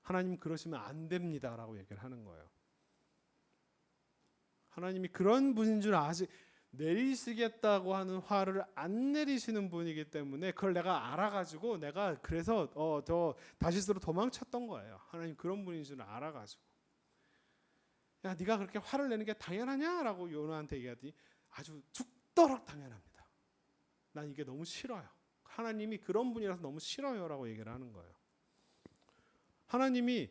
B: 하나님 그러시면 안 됩니다라고 얘기를 하는 거예요. 하나님이 그런 분인 줄 아직 내리시겠다고 하는 화를 안 내리시는 분이기 때문에 그걸 내가 알아가지고 내가 그래서 저 다시스로 도망쳤던 거예요. 하나님 그런 분인 줄 알아가지고 야 네가 그렇게 화를 내는 게 당연하냐라고 요나한테 얘기하더니 아주 죽도록 당연합니다. 난 이게 너무 싫어요. 하나님이 그런 분이라서 너무 싫어요라고 얘기를 하는 거예요. 하나님이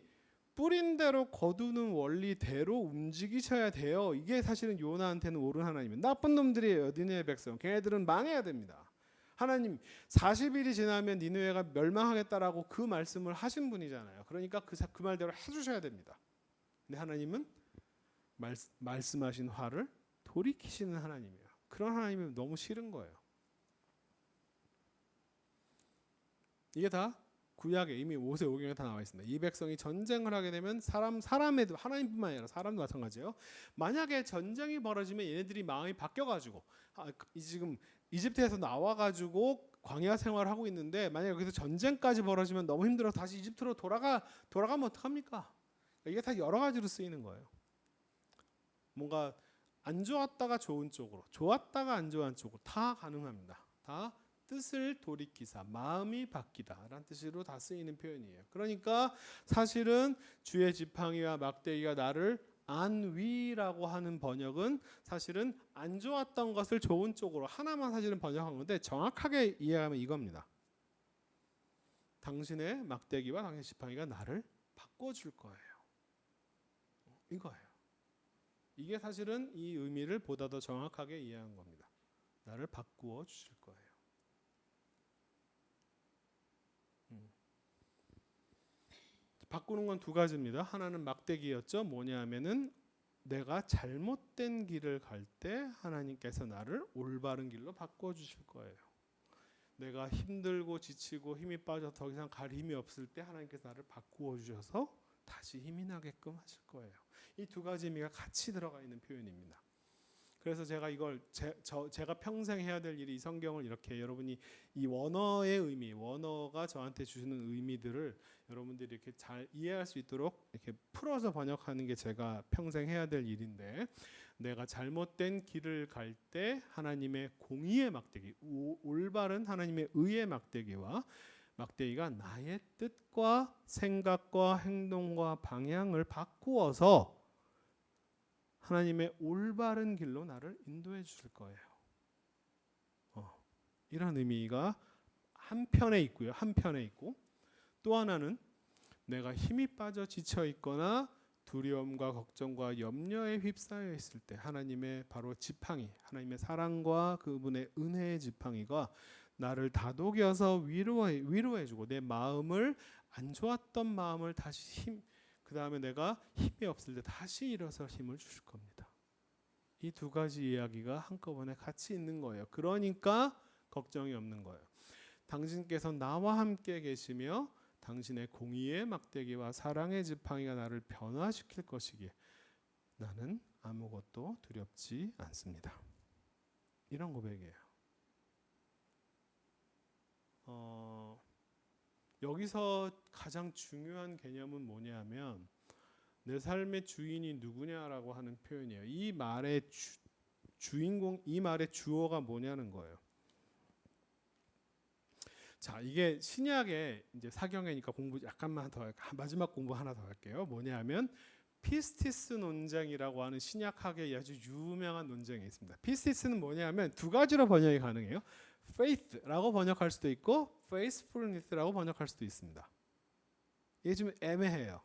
B: 뿌린 대로 거두는 원리대로 움직이셔야 돼요. 이게 사실은 요나한테는 옳은 하나님이에요. 나쁜 놈들이에요. 니느웨 백성. 걔네들은 망해야 됩니다. 하나님 40일이 지나면 니느웨가 멸망하겠다라고 그 말씀을 하신 분이잖아요. 그러니까 그 말대로 해주셔야 됩니다. 근데 하나님은 말씀하신 화를 돌이키시는 하나님이에요. 그런 하나님이 너무 싫은 거예요. 이게 다 구약에 이미 모세오경에 다 나와 있습니다. 이 백성이 전쟁을 하게 되면 사람에도 하나님뿐만 아니라 사람도 마찬가지예요. 만약에 전쟁이 벌어지면 얘네들이 마음이 바뀌어가지고 지금 이집트에서 나와가지고 광야 생활을 하고 있는데 만약에 여기서 전쟁까지 벌어지면 너무 힘들어서 다시 이집트로 돌아가면 어떡합니까? 이게 다 여러 가지로 쓰이는 거예요. 뭔가 안 좋았다가 좋은 쪽으로, 좋았다가 안 좋은 쪽으로 다 가능합니다. 다 뜻을 돌이키사 마음이 바뀌다라는 뜻으로 다 쓰이는 표현이에요. 그러니까 사실은 주의 지팡이와 막대기가 나를 안위라고 하는 번역은 사실은 안 좋았던 것을 좋은 쪽으로 하나만 사실은 번역한 건데 정확하게 이해하면 이겁니다. 당신의 막대기와 당신의 지팡이가 나를 바꿔줄 거예요. 이거예요. 이게 사실은 이 의미를 보다 더 정확하게 이해한 겁니다. 나를 바꾸어 주실 거예요. 바꾸는 건 두 가지입니다. 하나는 막대기였죠. 뭐냐면은 내가 잘못된 길을 갈 때 하나님께서 나를 올바른 길로 바꿔 주실 거예요. 내가 힘들고 지치고 힘이 빠져 더 이상 갈 힘이 없을 때 하나님께서 나를 바꾸어 주셔서 다시 힘이 나게끔 하실 거예요. 이 두 가지 의미가 같이 들어가 있는 표현입니다. 그래서 제가 이걸 제가 평생 해야 될 일이 이 성경을 이렇게 여러분이 이 원어의 의미, 원어가 저한테 주시는 의미들을 여러분들이 이렇게 잘 이해할 수 있도록 이렇게 풀어서 번역하는 게 제가 평생 해야 될 일인데 내가 잘못된 길을 갈 때 하나님의 공의의 막대기, 올바른 하나님의 의의 막대기와 막대기가 나의 뜻과 생각과 행동과 방향을 바꾸어서 하나님의 올바른 길로 나를 인도해 주실 거예요. 이런 의미가 한편에 있고요. 한편에 있고 또 하나는 내가 힘이 빠져 지쳐 있거나 두려움과 걱정과 염려에 휩싸여 있을 때 하나님의 바로 지팡이, 하나님의 사랑과 그분의 은혜의 지팡이가 나를 다독여서 위로해주고 내 마음을 안 좋았던 마음을 다시 그 다음에 내가 힘이 없을 때 다시 일어서 힘을 주실 겁니다. 이 두 가지 이야기가 한꺼번에 같이 있는 거예요. 그러니까 걱정이 없는 거예요. 당신께서 나와 함께 계시며 당신의 공의의 막대기와 사랑의 지팡이가 나를 변화시킬 것이기에 나는 아무것도 두렵지 않습니다. 이런 고백이에요. 여기서 가장 중요한 개념은 뭐냐면 내 삶의 주인이 누구냐라고 하는 표현이에요. 이 말의 주인공, 이 말의 주어가 뭐냐는 거예요. 자, 이게 신약의 이제 사경이니까 공부 약간만 더 마지막 공부 하나 더 할게요. 뭐냐면 피스티스 논쟁이라고 하는 신약학의 아주 유명한 논쟁이 있습니다. 피스티스는 뭐냐면 두 가지로 번역이 가능해요. faith라고 번역할 수도 있고 faithfulness라고 번역할 수도 있습니다. 이게 좀 애매해요.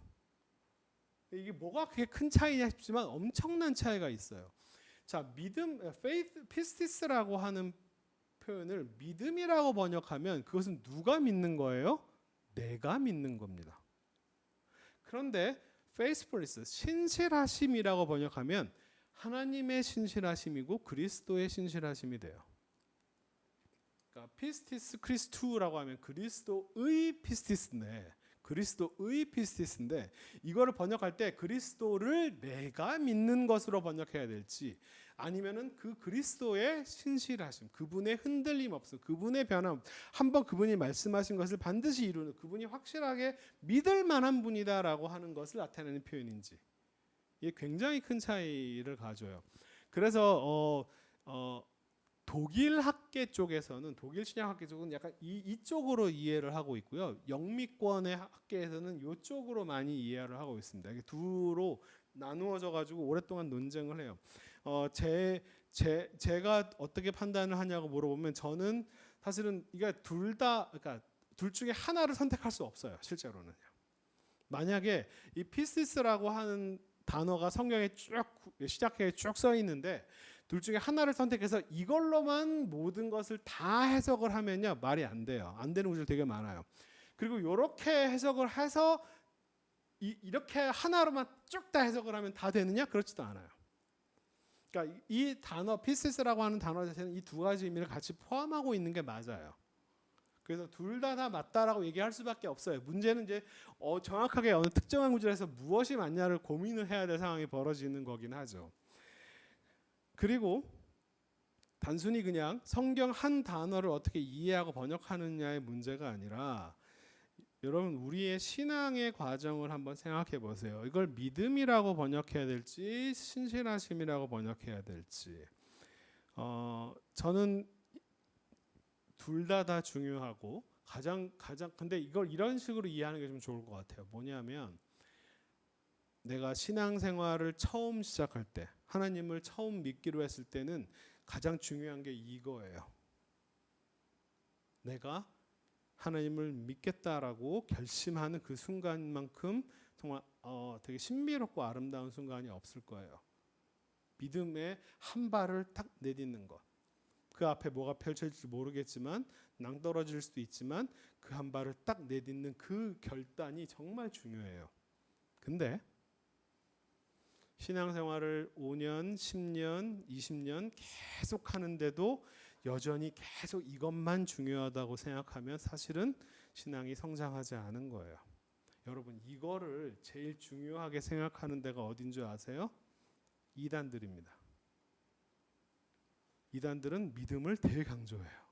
B: 이게 뭐가 그렇게 큰 차이냐 싶지만 엄청난 차이가 있어요. 자, 믿음, faith, pistis라고 하는 표현을 믿음이라고 번역하면 그것은 누가 믿는 거예요? 내가 믿는 겁니다. 그런데 faithfulness, 신실하심이라고 번역하면 하나님의 신실하심이고 그리스도의 신실하심이 돼요. 그러니까 피스티스 크리스투라고 하면 그리스도의 피스티스네. 그리스도의 피스티스인데 이거를 번역할 때 그리스도를 내가 믿는 것으로 번역해야 될지 아니면은 그 그리스도의 신실하심, 그분의 흔들림 없음, 그분의 변함, 한번 그분이 말씀하신 것을 반드시 이루는 그분이 확실하게 믿을 만한 분이다라고 하는 것을 나타내는 표현인지 이게 굉장히 큰 차이를 가져요. 그래서 독일 학계 쪽에서는 독일 신약 학계 쪽은 약간 이쪽으로 이해를 하고 있고요. 영미권의 학계에서는 이쪽으로 많이 이해를 하고 있습니다. 이게 두로 나누어져 가지고 오랫동안 논쟁을 해요. 제가 어떻게 판단을 하냐고 물어보면 저는 사실은 이게 그러니까 둘 중에 하나를 선택할 수 없어요. 실제로는 만약에 이 피시스라고 하는 단어가 성경에 쭉 시작해 쭉 써 있는데 둘 중에 하나를 선택해서 이걸로만 모든 것을 다 해석을 하면요 말이 안 돼요. 안 되는 구절 되게 많아요. 그리고 이렇게 해석을 해서 이렇게 하나로만 쭉 다 해석을 하면 다 되느냐? 그렇지도 않아요. 그러니까 이 단어 피시스라고 하는 단어 자체는 이 두 가지 의미를 같이 포함하고 있는 게 맞아요. 그래서 둘 다 맞다라고 얘기할 수밖에 없어요. 문제는 이제 정확하게 어느 특정한 구절에서 무엇이 맞냐를 고민을 해야 될 상황이 벌어지는 거긴 하죠. 그리고 단순히 그냥 성경 한 단어를 어떻게 이해하고 번역하느냐의 문제가 아니라 여러분 우리의 신앙의 과정을 한번 생각해 보세요. 이걸 믿음이라고 번역해야 될지 신실하심이라고 번역해야 될지 저는 둘 다 중요하고 가장 근데 이걸 이런 식으로 이해하는 게 좀 좋을 것 같아요. 뭐냐면 내가 신앙생활을 처음 시작할 때 하나님을 처음 믿기로 했을 때는 가장 중요한 게 이거예요. 내가 하나님을 믿겠다라고 결심하는 그 순간만큼 정말 되게 신비롭고 아름다운 순간이 없을 거예요. 믿음의 한 발을 딱 내딛는 것. 그 앞에 뭐가 펼쳐질지 모르겠지만 낭떠러질 수도 있지만 그 한 발을 딱 내딛는 그 결단이 정말 중요해요. 근데 신앙생활을 5년, 10년, 20년 계속 하는데도 여전히 계속 이것만 중요하다고 생각하면 사실은 신앙이 성장하지 않은 거예요. 여러분 이거를 제일 중요하게 생각하는 데가 어딘 줄 아세요? 이단들입니다. 이단들은 믿음을 되게 강조해요.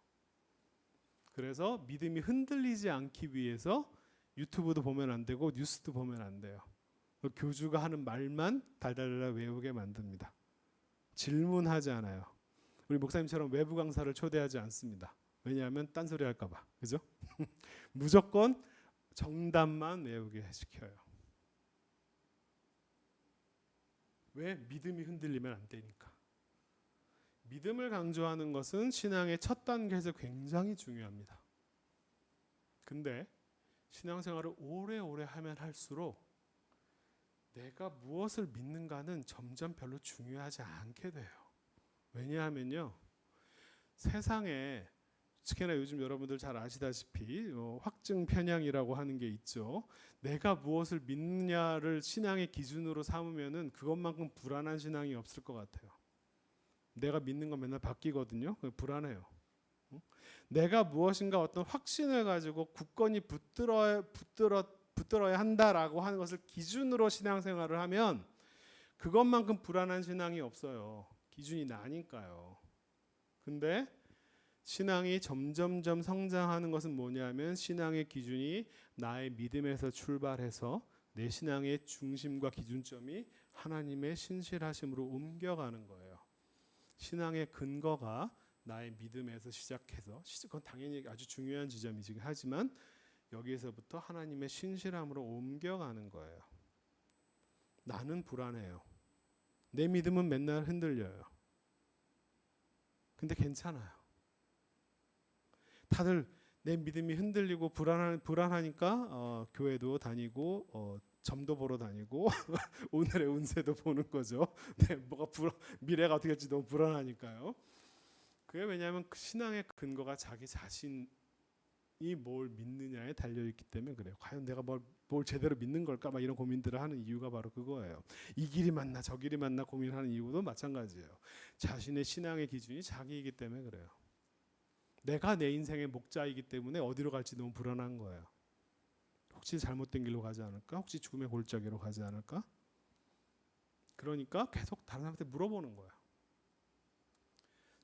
B: 그래서 믿음이 흔들리지 않기 위해서 유튜브도 보면 안 되고 뉴스도 보면 안 돼요. 교주가 하는 말만 달달달 외우게 만듭니다. 질문하지 않아요. 우리 목사님처럼 외부 강사를 초대하지 않습니다. 왜냐하면 딴소리 할까 봐. 그죠? 무조건 정답만 외우게 시켜요. 왜? 믿음이 흔들리면 안 되니까. 믿음을 강조하는 것은 신앙의 첫 단계에서 굉장히 중요합니다. 근데 신앙생활을 오래오래 하면 할수록 내가 무엇을 믿는가는 점점 별로 중요하지 않게 돼요. 왜냐하면요, 세상에 특히나 요즘 여러분들 잘 아시다시피 확증 편향이라고 하는 게 있죠. 내가 무엇을 믿느냐를 신앙의 기준으로 삼으면은 그것만큼 불안한 신앙이 없을 것 같아요. 내가 믿는 건 맨날 바뀌거든요. 불안해요. 내가 무엇인가 어떤 확신을 가지고 굳건히 붙들어야 한다라고 하는 것을 기준으로 신앙생활을 하면 그것만큼 불안한 신앙이 없어요. 기준이 나니까요. 근데 신앙이 점점점 성장하는 것은 뭐냐면 신앙의 기준이 나의 믿음에서 출발해서 내 신앙의 중심과 기준점이 하나님의 신실하심으로 옮겨가는 거예요. 신앙의 근거가 나의 믿음에서 시작해서, 그건 당연히 아주 중요한 지점이긴 하지만 여기에서부터 하나님의 신실함으로 옮겨가는 거예요. 나는 불안해요. 내 믿음은 맨날 흔들려요. 근데 괜찮아요. 다들 내 믿음이 흔들리고 불안하니까 교회도 다니고 점도 보러 다니고 오늘의 운세도 보는 거죠. 미래가 어떻게 될지 너무 불안하니까요. 그게 왜냐하면 그 신앙의 근거가 자기 자신이 뭘 믿느냐에 달려있기 때문에 그래요. 과연 내가 뭘 제대로 믿는 걸까? 막 이런 고민들을 하는 이유가 바로 그거예요. 이 길이 맞나 저 길이 맞나 고민하는 이유도 마찬가지예요. 자신의 신앙의 기준이 자기이기 때문에 그래요. 내가 내 인생의 목자이기 때문에 어디로 갈지 너무 불안한 거예요. 혹시 잘못된 길로 가지 않을까? 혹시 죽음의 골짜기로 가지 않을까? 그러니까 계속 다른 사람한테 물어보는 거예요.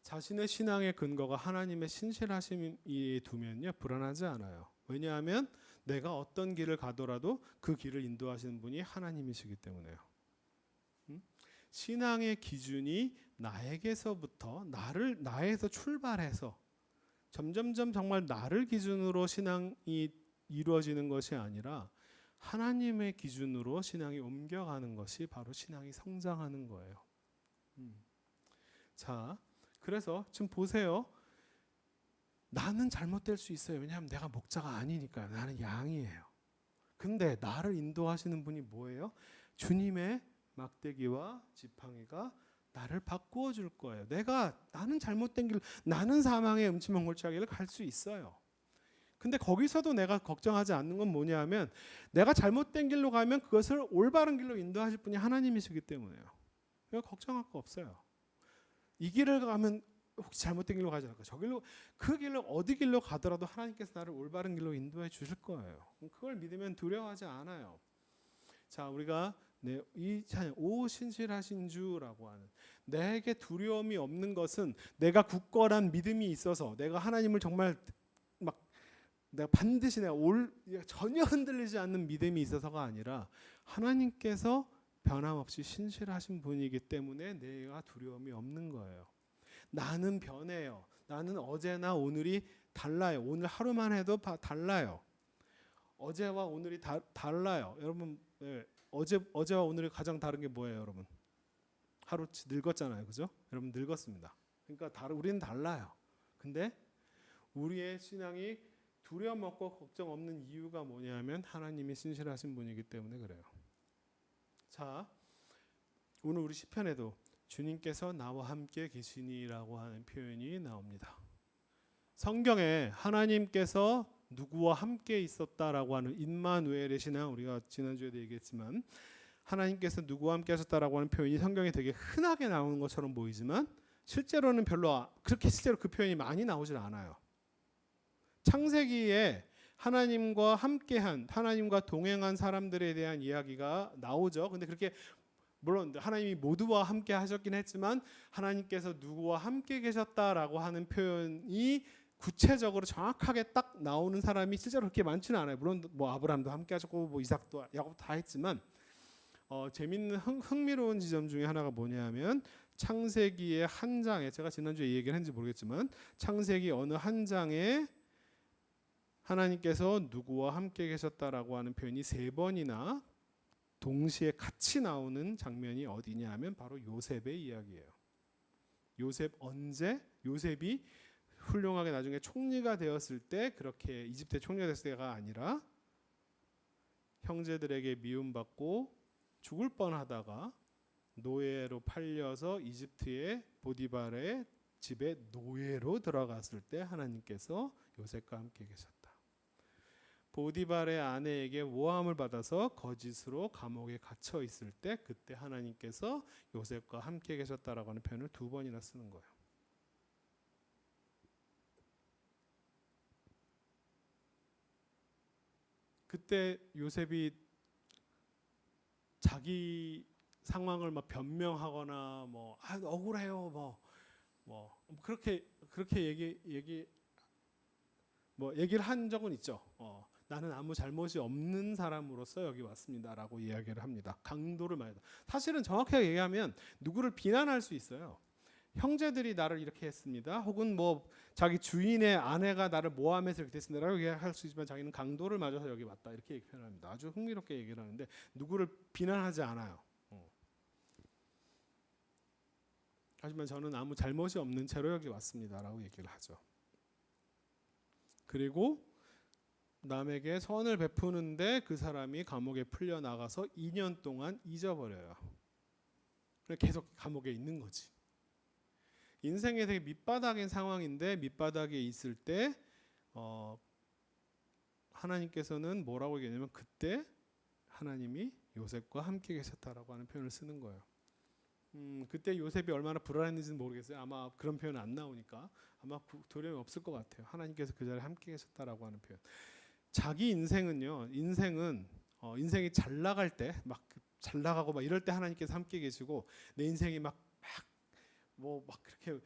B: 자신의 신앙의 근거가 하나님의 신실하심에 두면요 불안하지 않아요. 왜냐하면 내가 어떤 길을 가더라도 그 길을 인도하시는 분이 하나님이시기 때문에요. 신앙의 기준이 나에게서부터 나에서 출발해서 점점점 정말 나를 기준으로 신앙이 이루어지는 것이 아니라 하나님의 기준으로 신앙이 옮겨가는 것이 바로 신앙이 성장하는 거예요. 자, 그래서 지금 보세요. 나는 잘못될 수 있어요. 왜냐하면 내가 목자가 아니니까요. 나는 양이에요. 근데 나를 인도하시는 분이 뭐예요? 주님의 막대기와 지팡이가 나를 바꾸어 줄 거예요. 나는 잘못된 길, 나는 사망의 음침한 골짜기를 갈 수 있어요. 근데 거기서도 내가 걱정하지 않는 건 뭐냐면 내가 잘못된 길로 가면 그것을 올바른 길로 인도하실 분이 하나님이시기 때문에요. 그러니까 걱정할 거 없어요. 이 길을 가면 혹시 잘못된 길로 가지 않을까? 그 길로 어디 길로 가더라도 하나님께서 나를 올바른 길로 인도해 주실 거예요. 그걸 믿으면 두려워하지 않아요. 자, 우리가 이 찬양 오 신실하신 주라고 하는 내게 두려움이 없는 것은 내가 굳건한 믿음이 있어서 내가 하나님을 정말 내가 반드시 전혀 흔들리지 않는 믿음이 있어서가 아니라 하나님께서 변함없이 신실하신 분이기 때문에 내가 두려움이 없는 거예요. 나는 변해요. 나는 어제나 오늘이 달라요. 오늘 하루만 해도 달라요. 어제와 오늘이 달라요. 여러분 어제와 오늘이 가장 다른 게 뭐예요, 여러분? 하루치 늙었잖아요, 그죠? 여러분 늙었습니다. 그러니까 우리는 달라요. 근데 우리의 신앙이 두려움 없고 걱정 없는 이유가 뭐냐면 하나님이 신실하신 분이기 때문에 그래요. 자, 오늘 우리 시편에도 주님께서 나와 함께 계시니라고 하는 표현이 나옵니다. 성경에 하나님께서 누구와 함께 있었다라고 하는 임마누엘의 신앙, 우리가 지난주에도 얘기했지만 하나님께서 누구와 함께 하셨다라고 하는 표현이 성경에 되게 흔하게 나오는 것처럼 보이지만 실제로는 그렇게 실제로 그 표현이 많이 나오질 않아요. 창세기에 하나님과 함께한, 하나님과 동행한 사람들에 대한 이야기가 나오죠. 근데 그렇게 물론 하나님이 모두와 함께 하셨긴 했지만 하나님께서 누구와 함께 계셨다라고 하는 표현이 구체적으로 정확하게 딱 나오는 사람이 실제로 그렇게 많지는 않아요. 물론 아브라함도 함께 하셨고 이삭도 야곱도 다 했지만 재밌는 흥미로운 지점 중에 하나가 뭐냐면 창세기의 한 장에, 제가 지난주에 이 얘기를 했는지 모르겠지만 창세기 어느 한 장에 하나님께서 누구와 함께 계셨다라고 하는 표현이 3번이나 동시에 같이 나오는 장면이 어디냐 하면 바로 요셉의 이야기예요. 요셉이 훌륭하게 나중에 총리가 되었을 때, 그렇게 이집트의 총리가 됐을 때가 아니라 형제들에게 미움받고 죽을 뻔하다가 노예로 팔려서 이집트의 보디발의 집에 노예로 들어갔을 때 하나님께서 요셉과 함께 계셨다. 보디발의 아내에게 모함을 받아서 거짓으로 감옥에 갇혀 있을 때 그때 하나님께서 요셉과 함께 계셨다라고 하는 표현을 2번이나 쓰는 거예요. 그때 요셉이 자기 상황을 막 변명하거나 뭐 억울해요 뭐 그렇게 얘기를 한 적은 있죠. 나는 아무 잘못이 없는 사람으로서 여기 왔습니다라고 이야기를 합니다. 강도를 많이. 사실은 정확하게 얘기하면 누구를 비난할 수 있어요. 형제들이 나를 이렇게 했습니다. 혹은 뭐 자기 주인의 아내가 나를 모함해서 이렇게 됐습니다라고 얘기할 수 있지만 자기는 강도를 맞아서 여기 왔다 이렇게 표현합니다. 아주 흥미롭게 얘기를 하는데 누구를 비난하지 않아요. 하지만 저는 아무 잘못이 없는 채로 여기 왔습니다라고 얘기를 하죠. 그리고 남에게 선을 베푸는데 그 사람이 감옥에 풀려 나가서 2년 동안 잊어버려요. 계속 감옥에 있는 거지. 인생의 되게 밑바닥인 상황인데 밑바닥에 있을 때 하나님께서는 뭐라고 얘기하냐면 그때 하나님이 요셉과 함께 계셨다라고 하는 표현을 쓰는 거예요. 그때 요셉이 얼마나 불안했는지는 모르겠어요. 아마 그런 표현은 안 나오니까 아마 두려움이 없을 것 같아요. 하나님께서 그 자리에 함께 계셨다라고 하는 표현. 자기 인생은요. 인생이 잘 나갈 때 막 잘 나가고 막 이럴 때 하나님께서 함께 계시고 내 인생이 막 그렇게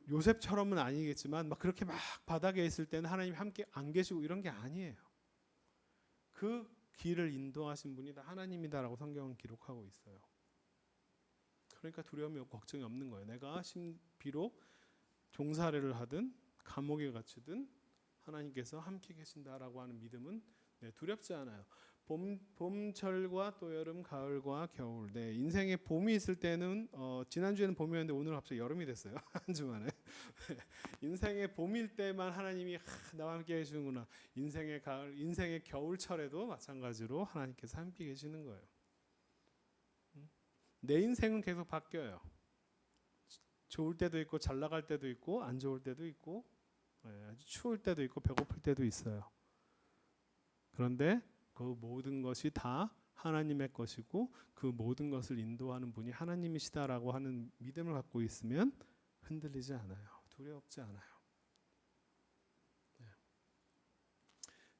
B: 요셉처럼은 아니겠지만 막 그렇게 막 바닥에 있을 때는 하나님이 함께 안 계시고 이런 게 아니에요. 그 길을 인도하신 분이 다 하나님이다라고 성경은 기록하고 있어요. 그러니까 두려움이 없고 걱정이 없는 거예요. 내가 비록 종살이를 하든 감옥에 갇히든 하나님께서 함께 계신다라고 하는 믿음은 두렵지 않아요. 봄철과 또 여름, 가을과 겨울. 인생에 봄이 있을 때는 지난주에는 봄이었는데 오늘은 갑자기 여름이 됐어요. 한 주 만에. 인생의 봄일 때만 하나님이 나와 함께 해주는구나. 인생의 가을, 인생의 겨울철에도 마찬가지로 하나님께서 함께 계시는 거예요. 내 인생은 계속 바뀌어요. 좋을 때도 있고 잘 나갈 때도 있고 안 좋을 때도 있고 아주 추울 때도 있고 배고플 때도 있어요. 그런데 그 모든 것이 다 하나님의 것이고 그 모든 것을 인도하는 분이 하나님이시다라고 하는 믿음을 갖고 있으면 흔들리지 않아요. 두렵지 않아요.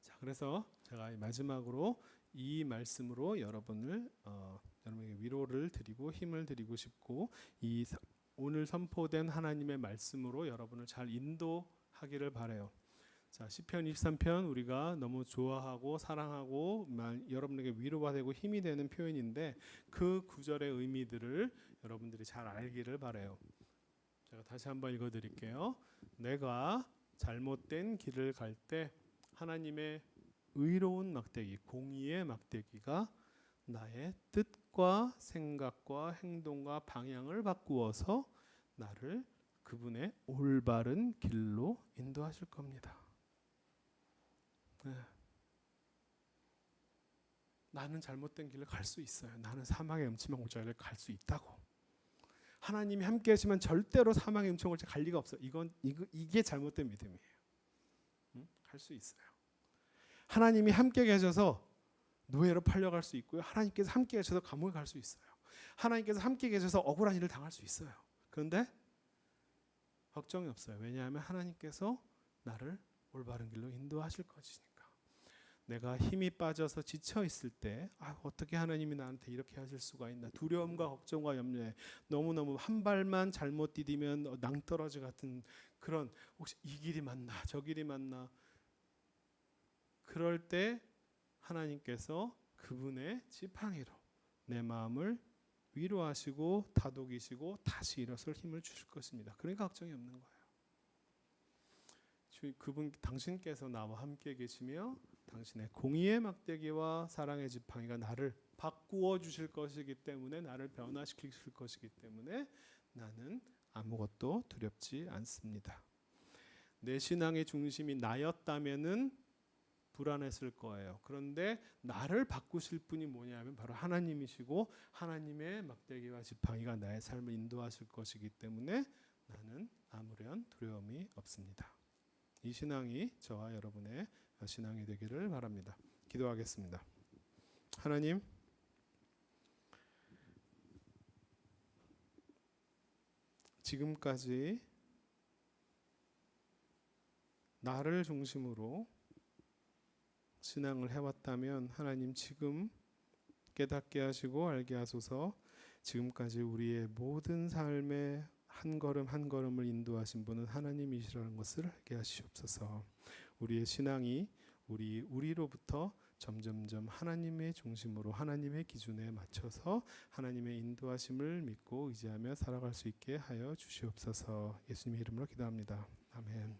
B: 자, 그래서 제가 마지막으로 이 말씀으로 여러분에게 위로를 드리고 힘을 드리고 싶고 오늘 선포된 하나님의 말씀으로 여러분을 잘 인도하기를 바라요. 자, 시편 23편 우리가 너무 좋아하고 사랑하고 여러분에게 위로가 되고 힘이 되는 표현인데 그 구절의 의미들을 여러분들이 잘 알기를 바라요. 제가 다시 한번 읽어드릴게요. 내가 잘못된 길을 갈 때 하나님의 의로운 막대기, 공의의 막대기가 나의 뜻과 생각과 행동과 방향을 바꾸어서 나를 그분의 올바른 길로 인도하실 겁니다. 나는 잘못된 길을 갈 수 있어요. 나는 사망의 음침한 골짜기를 갈 수 있다고. 하나님이 함께 하시면 절대로 사망의 음침한 골짜기 갈 리가 없어요. 이게 잘못된 믿음이에요. 갈 수 있어요. 하나님이 함께 계셔서 노예로 팔려갈 수 있고요. 하나님께서 함께 계셔서 감옥에 갈 수 있어요. 하나님께서 함께 계셔서 억울한 일을 당할 수 있어요. 그런데 걱정이 없어요. 왜냐하면 하나님께서 나를 올바른 길로 인도하실 것이니까. 내가 힘이 빠져서 지쳐 있을 때 어떻게 하나님이 나한테 이렇게 하실 수가 있나. 두려움과 걱정과 염려에 너무너무 한 발만 잘못 디디면 낭떠러지 같은 그런 혹시 이 길이 맞나 저 길이 맞나. 그럴 때 하나님께서 그분의 지팡이로 내 마음을 위로하시고 다독이시고 다시 일어설 힘을 주실 것입니다. 그러니까 걱정이 없는 거예요. 그분 당신께서 나와 함께 계시며 당신의 공의의 막대기와 사랑의 지팡이가 나를 바꾸어 주실 것이기 때문에 나를 변화시킬 것이기 때문에 나는 아무것도 두렵지 않습니다. 내 신앙의 중심이 나였다면은 불안했을 거예요. 그런데 나를 바꾸실 분이 뭐냐면 바로 하나님이시고 하나님의 막대기와 지팡이가 나의 삶을 인도하실 것이기 때문에 나는 아무런 두려움이 없습니다. 이 신앙이 저와 여러분의 신앙이 되기를 바랍니다. 기도하겠습니다. 하나님, 지금까지 나를 중심으로 신앙을 해왔다면 하나님 지금 깨닫게 하시고 알게 하소서. 지금까지 우리의 모든 삶의 한 걸음 한 걸음을 인도하신 분은 하나님이시라는 것을 알게 하시옵소서. 우리의 신앙이 우리로부터 점점점 하나님의 중심으로 하나님의 기준에 맞춰서 하나님의 인도하심을 믿고 의지하며 살아갈 수 있게 하여 주시옵소서. 예수님의 이름으로 기도합니다. 아멘.